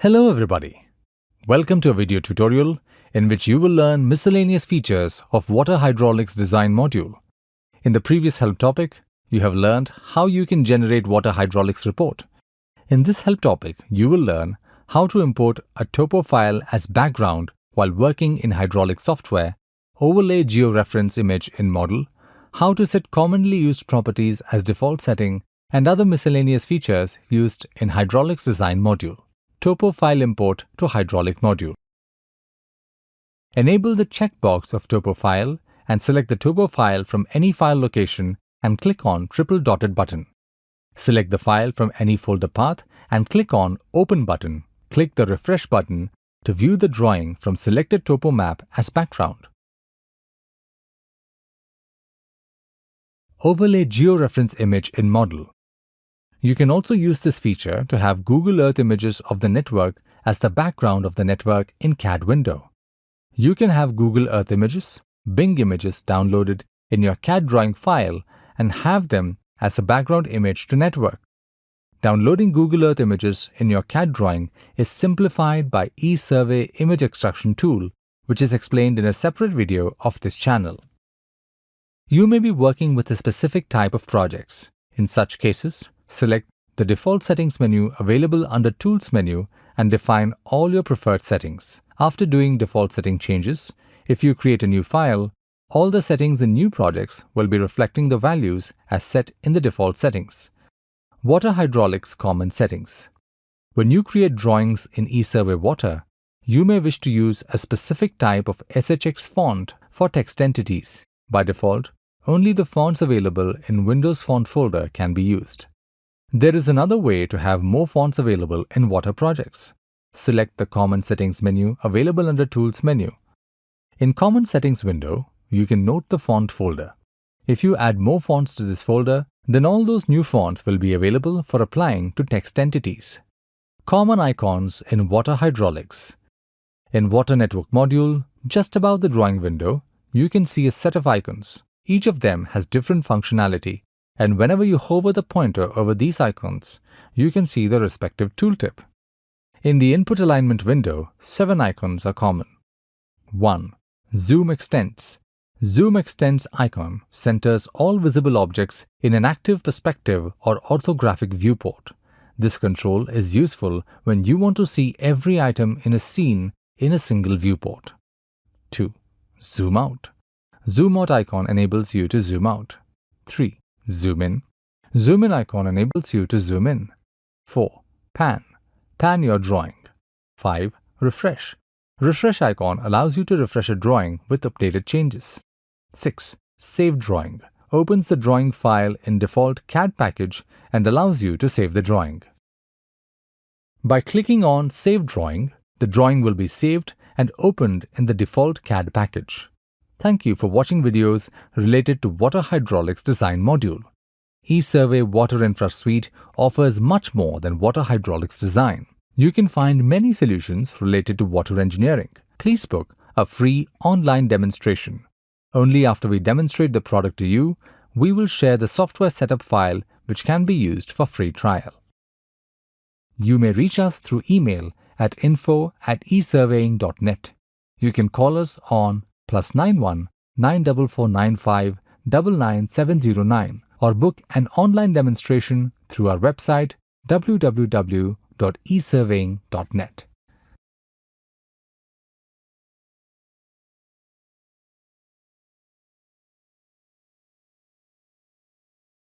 Hello everybody. Welcome to a video tutorial in which you will learn miscellaneous features of water hydraulics design module. In the previous help topic, you have learned how you can generate water hydraulics report. In this help topic, you will learn how to import a Topo file as background while working in hydraulic software, overlay Geo Reference Image in model, how to set commonly used properties as default setting, and other miscellaneous features used in hydraulics design module. Topo file import to hydraulic module. Enable the checkbox of Topo file and select the Topo file from any file location and click on triple dotted button. Select the file from any folder path and click on Open button. Click the Refresh button to view the drawing from selected Topo map as background. Overlay Geo Reference Image in model. You can also use this feature to have Google Earth images of the network as the background of the network in CAD window. You can have Google Earth images, Bing images downloaded in your CAD drawing file and have them as a background image to network. Downloading Google Earth images in your CAD drawing is simplified by eSurvey image extraction tool, which is explained in a separate video of this channel. You may be working with a specific type of projects. In such cases, select the default settings menu available under Tools menu and define all your preferred settings. After doing default setting changes, if you create a new file, all the settings in new projects will be reflecting the values as set in the default settings. Water hydraulics common settings. When you create drawings in eSurvey Water, you may wish to use a specific type of SHX font for text entities. By default, only the fonts available in Windows Font folder can be used. There is another way to have more fonts available in water projects. Select the Common Settings menu available under Tools menu. In Common Settings window, you can note the font folder. If you add more fonts to this folder, then all those new fonts will be available for applying to text entities. Common icons in water hydraulics. In Water Network module, just above the drawing window, you can see a set of icons. Each of them has different functionality, and whenever you hover the pointer over these icons, you can see the respective tooltip. In the Input Alignment window, 7 icons are common. 1. Zoom Extents. Zoom Extents icon centers all visible objects in an active perspective or orthographic viewport. This control is useful when you want to see every item in a scene in a single viewport. 2. Zoom Out. Zoom Out icon enables you to zoom out. 3. Zoom In. Zoom In icon enables you to zoom in. 4. Pan. Pan your drawing. 5. Refresh. Refresh icon allows you to refresh a drawing with updated changes. 6. Save Drawing. Opens the drawing file in default CAD package and allows you to save the drawing. By clicking on Save Drawing, the drawing will be saved and opened in the default CAD package. Thank you for watching videos related to Water Hydraulics Design module. eSurvey Water Infra Suite offers much more than water hydraulics design. You can find many solutions related to water engineering. Please book a free online demonstration. Only after we demonstrate the product to you, we will share the software setup file which can be used for free trial. You may reach us through email at info@esurveying.net. You can call us on +91 94495 99709 or book an online demonstration through our website www.esurveying.net.